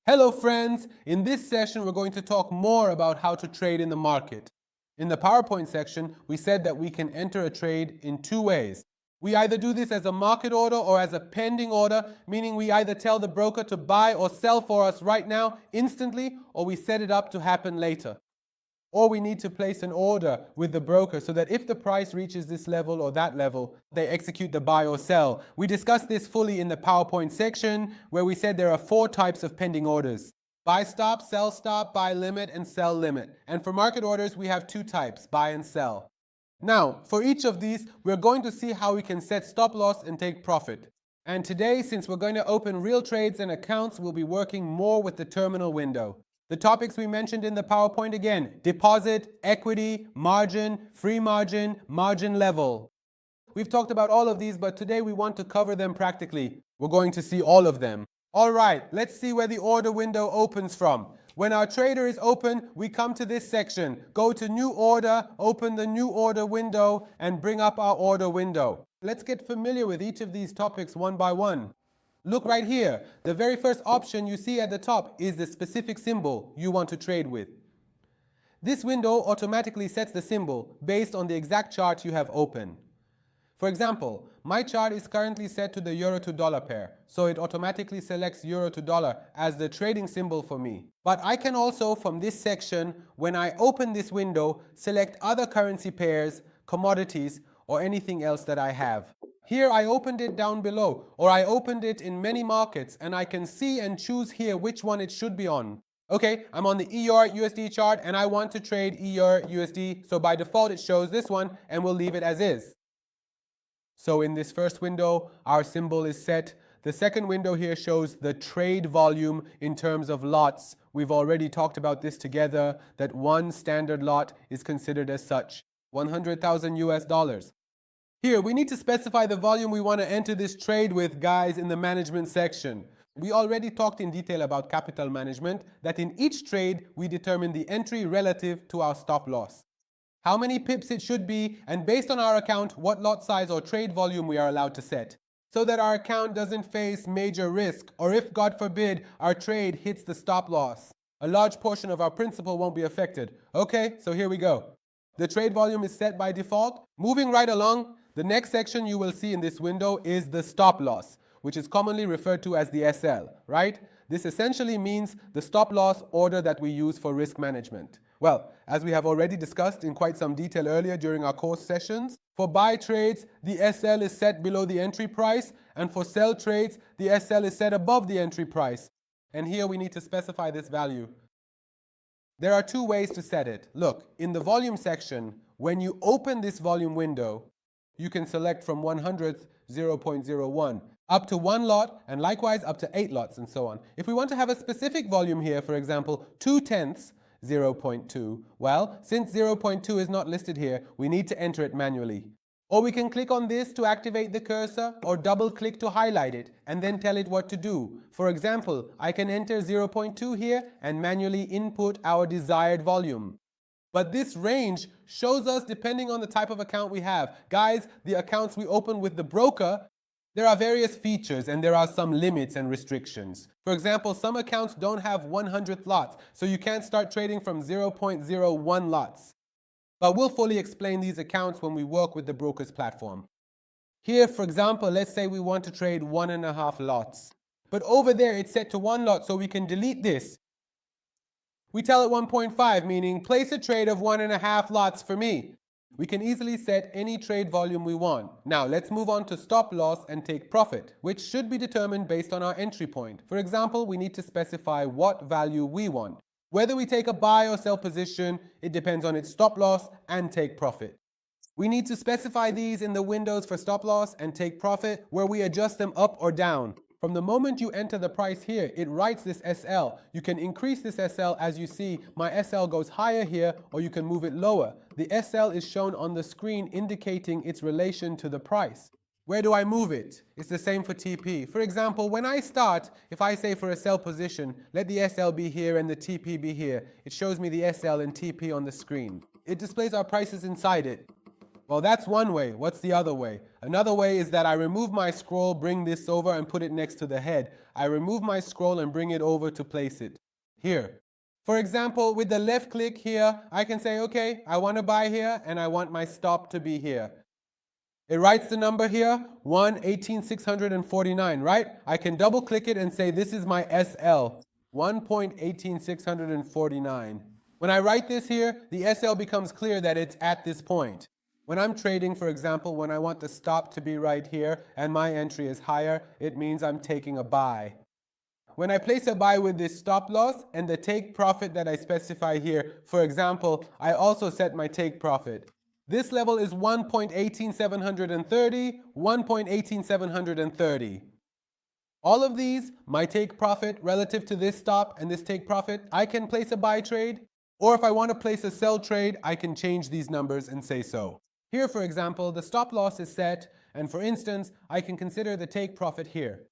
Hello friends, in this session we're going to talk more about how to trade in the market. In the PowerPoint section, we said that we can enter a trade in two ways. We either do this as a market order or as a pending order, meaning we either tell the broker to buy or sell for us right now, instantly, or we set it up to happen later. Or we need to place an order with the broker so that if the price reaches this level or that level, they execute the buy or sell. We discussed this fully in the PowerPoint section where we said there are 4 types of pending orders: buy stop, sell stop, buy limit, and sell limit. And for market orders, we have 2 types, buy and sell. Now, for each of these, we're going to see how we can set stop loss and take profit. And today, since we're going to open real trades and accounts, we'll be working more with the terminal window. The topics we mentioned in the PowerPoint again: deposit, equity, margin, free margin, margin level. We've talked about all of these, but today we want to cover them practically. We're going to see all of them. All right, let's see where the order window opens from. When our trader is open, we come to this section. Go to New Order, open the New Order window, and bring up our order window. Let's get familiar with each of these topics one by one. Look right here. The very first option you see at the top is the specific symbol you want to trade with. This window automatically sets the symbol based on the exact chart you have open. For example, my chart is currently set to the euro to dollar pair, so it automatically selects euro to dollar as the trading symbol for me. But I can also, from this section, when I open this window, select other currency pairs, commodities, or anything else that I have. Here I opened it down below, or I opened it in many markets, and I can see and choose here which one it should be on. Okay, I'm on the XAUUSD chart and I want to trade XAUUSD, so by default it shows this one and we'll leave it as is. So in this first window, our symbol is set. The second window here shows the trade volume in terms of lots. We've already talked about this together, that one standard lot is considered as such, 100,000 US dollars. Here, we need to specify the volume we want to enter this trade with, guys, in the management section. We already talked in detail about capital management, that in each trade, we determine the entry relative to our stop loss, how many pips it should be, and based on our account, what lot size or trade volume we are allowed to set, so that our account doesn't face major risk, or if, God forbid, our trade hits the stop loss, a large portion of our principal won't be affected. Okay, so here we go. The trade volume is set by default. Moving right along, the next section you will see in this window is the stop loss, which is commonly referred to as the SL, right? This essentially means the stop loss order that we use for risk management. Well, as we have already discussed in quite some detail earlier during our course sessions, for buy trades, the SL is set below the entry price, and for sell trades, the SL is set above the entry price. And here we need to specify this value. There are 2 ways to set it. Look, in the volume section, when you open this volume window, you can select from 100th 0.01 up to 1 lot, and likewise up to 8 lots and so on. If we want to have a specific volume here, for example 2/10 0.2, well, since 0.2 is not listed here, we need to enter it manually. Or we can click on this to activate the cursor, or double click to highlight it and then tell it what to do. For example, I can enter 0.2 here and manually input our desired volume. But this range shows us depending on the type of account we have. Guys, the accounts we open with the broker, there are various features and there are some limits and restrictions. For example, some accounts don't have 100th lots, so you can't start trading from 0.01 lots. But we'll fully explain these accounts when we work with the broker's platform. Here, for example, let's say we want to trade 1.5 lots. But over there it's set to 1 lot, so we can delete this. We tell it 1.5, meaning place a trade of 1.5 lots for me. We can easily set any trade volume we want. Now let's move on to stop loss and take profit, which should be determined based on our entry point. For example, we need to specify what value we want. Whether we take a buy or sell position, it depends on its stop loss and take profit. We need to specify these in the windows for stop loss and take profit, where we adjust them up or down. From the moment you enter the price here, it writes this SL. You can increase this SL. As you see, my SL goes higher here, or you can move it lower. The SL is shown on the screen indicating its relation to the price. Where do I move it? It's the same for TP. For example, when I start, if I say for a sell position, let the SL be here and the TP be here, it shows me the SL and TP on the screen. It displays our prices inside it. Well, that's one way. What's the other way? Another way is that I remove my scroll, bring this over and put it next to the head. I remove my scroll and bring it over to place it here. For example, with the left click here, I can say, okay, I want to buy here and I want my stop to be here. It writes the number here, 1,18,649, right? I can double click it and say this is my SL, 1.18649. When I write this here, the SL becomes clear that it's at this point. When I'm trading, for example, when I want the stop to be right here and my entry is higher, it means I'm taking a buy. When I place a buy with this stop loss and the take profit that I specify here, for example, I also set my take profit. This level is 1.18730, 1.18730. All of these, my take profit relative to this stop and this take profit, I can place a buy trade, or if I want to place a sell trade, I can change these numbers and say so. Here, for example, the stop loss is set, and for instance, I can consider the take profit here.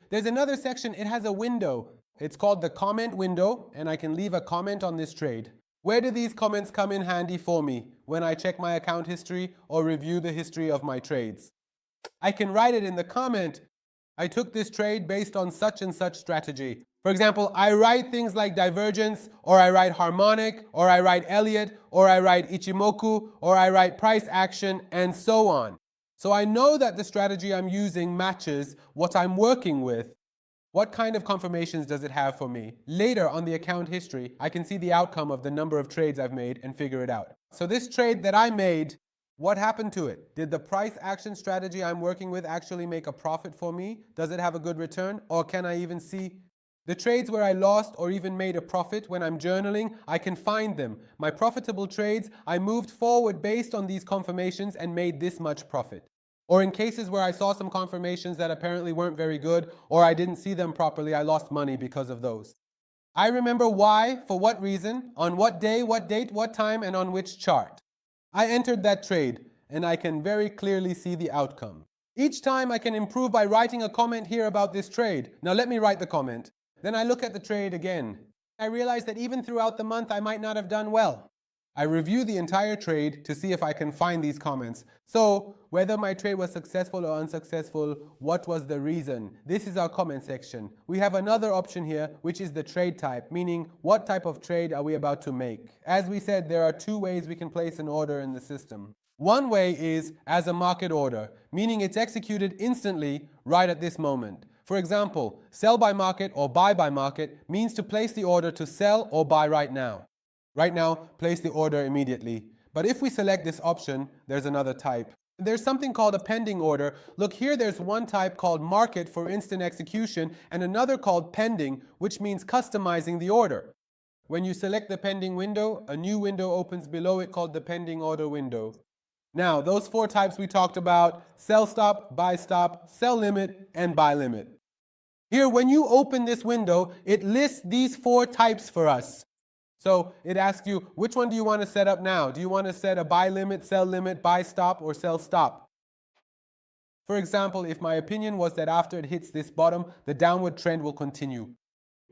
There's another section, it has a window. It's called the comment window, and I can leave a comment on this trade. Where do these comments come in handy for me when I check my account history or review the history of my trades? I can write it in the comment, I took this trade based on such and such strategy. For example, I write things like divergence, or I write harmonic, or I write Elliott, or I write Ichimoku, or I write price action, and so on. So I know that the strategy I'm using matches what I'm working with. What kind of confirmations does it have for me? Later on the account history, I can see the outcome of the number of trades I've made and figure it out. So this trade that I made, what happened to it? Did the price action strategy I'm working with actually make a profit for me? Does it have a good return? Or can I even see the trades where I lost or even made a profit when I'm journaling? I can find them. My profitable trades, I moved forward based on these confirmations and made this much profit. Or in cases where I saw some confirmations that apparently weren't very good, or I didn't see them properly, I lost money because of those. I remember why, for what reason, on what day, what date, what time, and on which chart. I entered that trade, and I can very clearly see the outcome. Each time I can improve by writing a comment here about this trade. Now let me write the comment. Then I look at the trade again. I realize that even throughout the month I might not have done well. I review the entire trade to see if I can find these comments. So, whether my trade was successful or unsuccessful, what was the reason? This is our comment section. We have another option here, which is the trade type, meaning what type of trade are we about to make? As we said, there are two ways we can place an order in the system. One way is as a market order, meaning it's executed instantly right at this moment. For example, sell by market or buy by market means to place the order to sell or buy right now. Right now, place the order immediately. But if we select this option, there's another type. There's something called a pending order. Look here, there's one type called market for instant execution and another called pending, which means customizing the order. When you select the pending window, a new window opens below it called the pending order window. Now, those four types we talked about, sell stop, buy stop, sell limit, and buy limit. Here, when you open this window, it lists these four types for us. So it asks you, which one do you want to set up now? Do you want to set a buy limit, buy stop, or sell stop? For example, if my opinion was that after it hits this bottom, the downward trend will continue.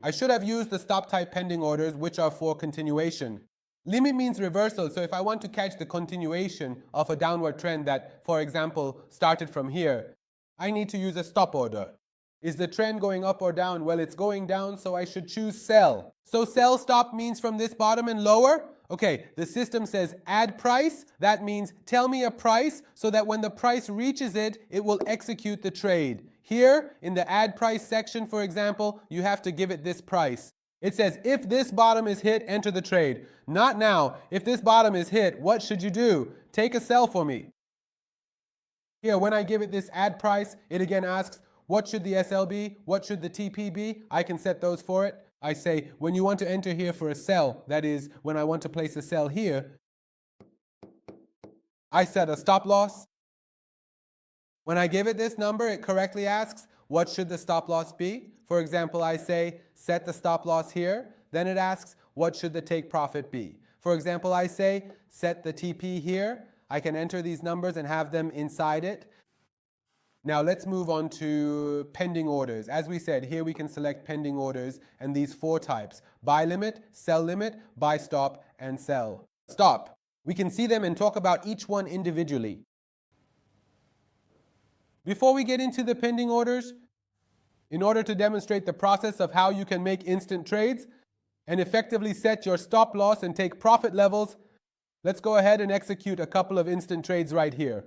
I should have used the stop type pending orders, which are for continuation. Limit means reversal, so if I want to catch the continuation of a downward trend that, for example, started from here, I need to use a stop order. Is the trend going up or down? Well, it's going down, so I should choose sell. So sell stop means from this bottom and lower. Okay, the system says add price. That means tell me a price so that when the price reaches it, it will execute the trade. Here, in the add price section, for example, you have to give it this price. It says if this bottom is hit, enter the trade. Not now. If this bottom is hit, what should you do? Take a sell for me. Here, when I give it this add price, it again asks, what should the SL be? What should the TP be? I can set those for it. I say, when you want to enter here for a sell, that is, when I want to place a sell here, I set a stop loss. When I give it this number, it correctly asks, what should the stop loss be? For example, I say, set the stop loss here. Then it asks, what should the take profit be? For example, I say, set the TP here. I can enter these numbers and have them inside it. Now let's move on to pending orders. As we said, here we can select pending orders and these four types: buy limit, buy stop, and sell stop. We can see them and talk about each one individually. Before we get into the pending orders, in order to demonstrate the process of how you can make instant trades and effectively set your stop loss and take profit levels, let's go ahead and execute a couple of instant trades right here.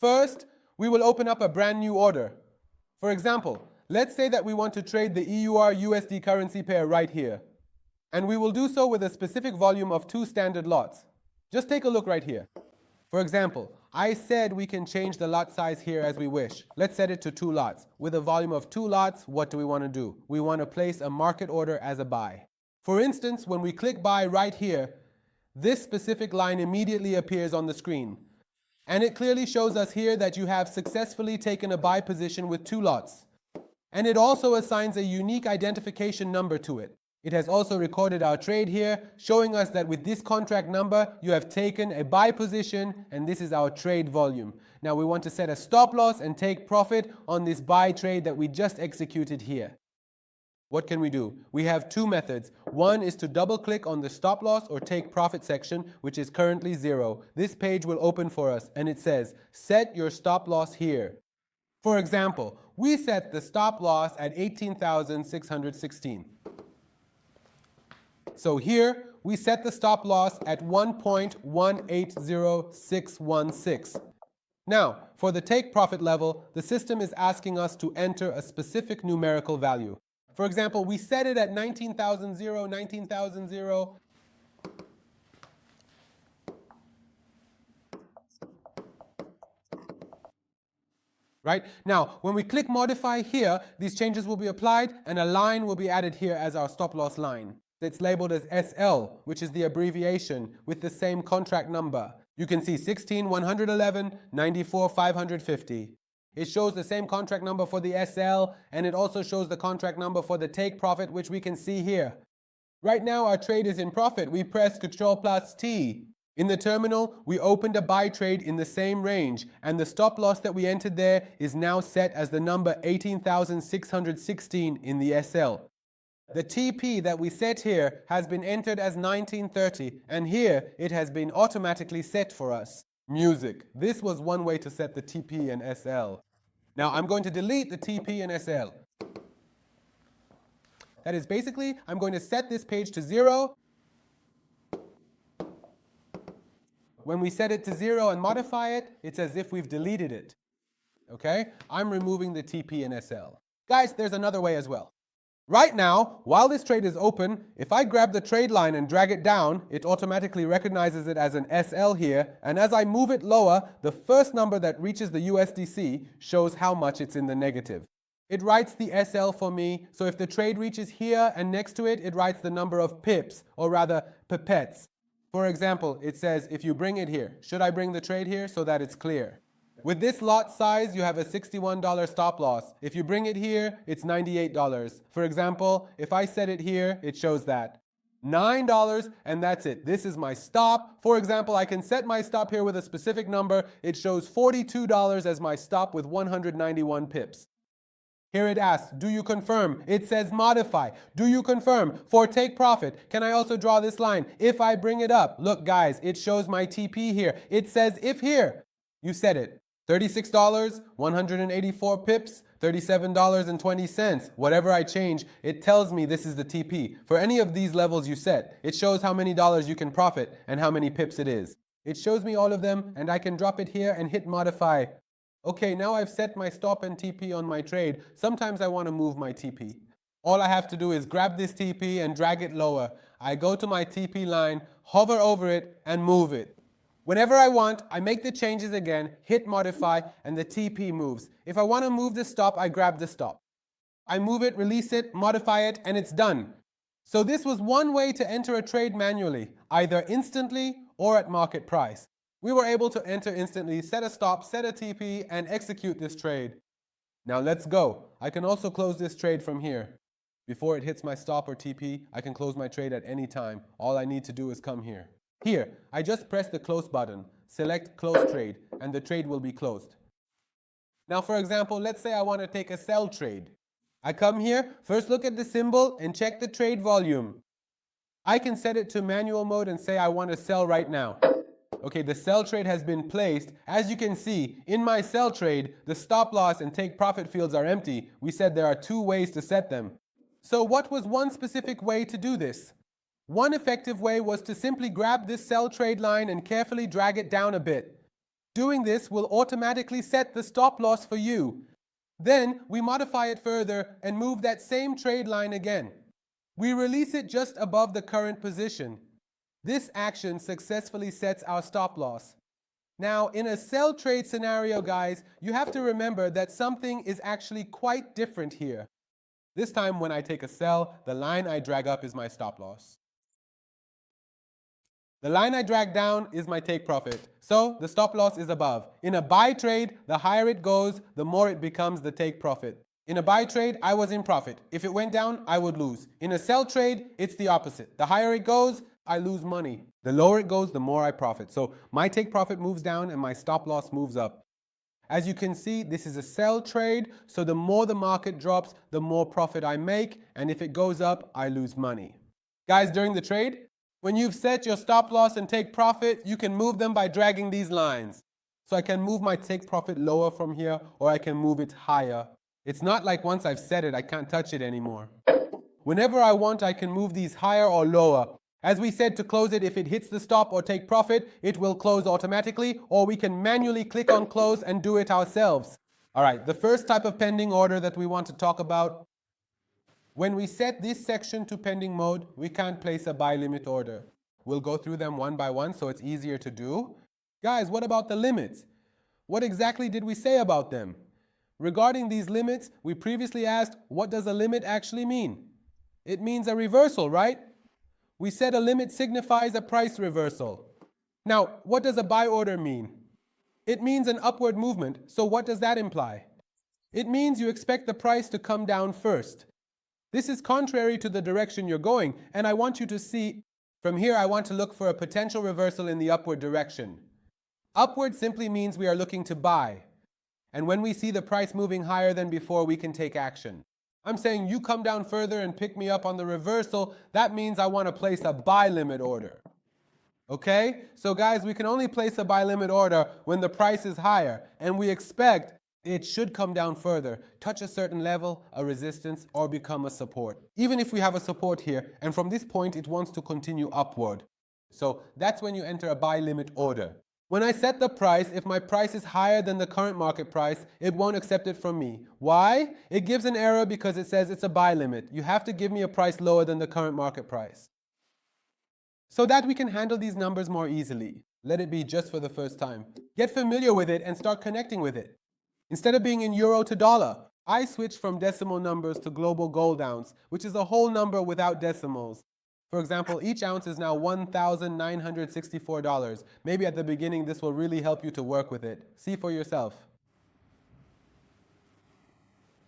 First, we will open up a brand new order. For example, let's say that we want to trade the EUR-USD currency pair right here. And we will do so with a specific volume of 2 standard lots. Just take a look right here. For example, I said we can change the lot size here as we wish. Let's set it to 2 lots. With a volume of 2 lots, what do we want to do? We want to place a market order as a buy. For instance, when we click buy right here, this specific line immediately appears on the screen. And it clearly shows us here that you have successfully taken a buy position with 2 lots. And it also assigns a unique identification number to it. It has also recorded our trade here, showing us that with this contract number, you have taken a buy position, and this is our trade volume. Now we want to set a stop loss and take profit on this buy trade that we just executed here. What can we do? We have 2 methods. One is to double click on the stop loss or take profit section, which is currently 0. This page will open for us and it says, set your stop loss here. For example, we set the stop loss at 18,616. So here we set the stop loss at 1.180616. Now, for the take profit level, the system is asking us to enter a specific numerical value. For example, we set it at 19,000, 19,000. Right? Now, when we click modify here, these changes will be applied and a line will be added here as our stop loss line. It's labeled as SL, which is the abbreviation with the same contract number. You can see 16,111, 94,550. It shows the same contract number for the SL, and it also shows the contract number for the take profit, which we can see here. Right now our trade is in profit. We press Ctrl+T. In the terminal, we opened a buy trade in the same range, and the stop loss that we entered there is now set as the number 18,616 in the SL. The TP that we set here has been entered as 1930, and here it has been automatically set for us. Music. This was one way to set the TP and SL. Now I'm going to delete the TP and SL. That is basically, I'm going to set this page to 0. When we set it to 0 and modify it, it's as if we've deleted it. Okay? I'm removing the TP and SL. Guys, there's another way as well. Right now, while this trade is open, if I grab the trade line and drag it down, it automatically recognizes it as an SL here, and as I move it lower, the first number that reaches the USDC shows how much it's in the negative. It writes the SL for me, so if the trade reaches here and next to it, it writes the number of pips, or rather pipettes. For example, it says, if you bring it here, should I bring the trade here so that it's clear? With this lot size, you have a $61 stop loss. If you bring it here, it's $98. For example, if I set it here, it shows that. $9, and that's it. This is my stop. For example, I can set my stop here with a specific number. It shows $42 as my stop with 191 pips. Here it asks, do you confirm? It says modify. Do you confirm? For take profit, can I also draw this line? If I bring it up, look guys, it shows my TP here. It says if here. You set it. $36, 184 pips, $37.20. Whatever I change, it tells me this is the TP. For any of these levels you set, it shows how many dollars you can profit and how many pips it is. It shows me all of them, and I can drop it here and hit modify. Okay, now I've set my stop and TP on my trade. Sometimes I want to move my TP. All I have to do is grab this TP and drag it lower. I go to my TP line, hover over it, and move it. Whenever I want, I make the changes again, hit modify, and the TP moves. If I want to move the stop, I grab the stop. I move it, release it, modify it, and it's done. So this was one way to enter a trade manually, either instantly or at market price. We were able to enter instantly, set a stop, set a TP, and execute this trade. Now let's go. I can also close this trade from here. Before it hits my stop or TP, I can close my trade at any time. All I need to do is come here. Here, I just press the close button, select close trade, and the trade will be closed. Now for example, let's say I want to take a sell trade. I come here, first look at the symbol and check the trade volume. I can set it to manual mode and say I want to sell right now. Okay, the sell trade has been placed. As you can see, in my sell trade, the stop loss and take profit fields are empty. We said there are two ways to set them. So what was one specific way to do this? One effective way was to simply grab this sell trade line and carefully drag it down a bit. Doing this will automatically set the stop loss for you. Then we modify it further and move that same trade line again. We release it just above the current position. This action successfully sets our stop loss. Now, in a sell trade scenario, guys, you have to remember that something is actually quite different here. This time when I take a sell, the line I drag up is my stop loss. The line I drag down is my take profit. So the stop loss is above. In a buy trade, the higher it goes, the more it becomes the take profit. In a buy trade, I was in profit. If it went down, I would lose. In a sell trade, it's the opposite. The higher it goes, I lose money. The lower it goes, the more I profit. So my take profit moves down and my stop loss moves up. As you can see, this is a sell trade. So the more the market drops, the more profit I make. And if it goes up, I lose money. Guys, during the trade, when you've set your stop loss and take profit, you can move them by dragging these lines. So I can move my take profit lower from here, or I can move it higher. It's not like once I've set it, I can't touch it anymore. Whenever I want, I can move these higher or lower. As we said, to close it, if it hits the stop or take profit, it will close automatically, or we can manually click on close and do it ourselves. All right, the first type of pending order that we want to talk about. When we set this section to pending mode, we can't place a buy limit order. We'll go through them one by one so it's easier to do. Guys, what about the limits? What exactly did we say about them? Regarding these limits, we previously asked, what does a limit actually mean? It means a reversal, right? We said a limit signifies a price reversal. Now, what does a buy order mean? It means an upward movement. So what does that imply? It means you expect the price to come down first. This is contrary to the direction you're going, and I want you to see, from here I want to look for a potential reversal in the upward direction. Upward simply means we are looking to buy. And when we see the price moving higher than before, we can take action. I'm saying you come down further and pick me up on the reversal. That means I want to place a buy limit order. Okay? So guys, we can only place a buy limit order when the price is higher, and we expect it should come down further, touch a certain level, a resistance, or become a support. Even if we have a support here, and from this point it wants to continue upward. So that's when you enter a buy limit order. When I set the price, if my price is higher than the current market price, it won't accept it from me. Why? It gives an error because it says it's a buy limit. You have to give me a price lower than the current market price. So that we can handle these numbers more easily. Let it be just for the first time. Get familiar with it and start connecting with it. Instead of being in euro to dollar, I switched from decimal numbers to global gold ounce, which is a whole number without decimals. For example, each ounce is now $1,964. Maybe at the beginning this will really help you to work with it. See for yourself.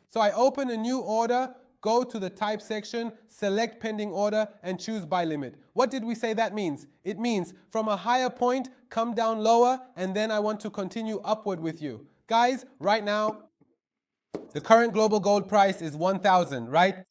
So I open a new order, go to the type section, select pending order, and choose buy limit. What did we say that means? It means from a higher point, come down lower, and then I want to continue upward with you. Guys, right now, the current global gold price is 1,000, right?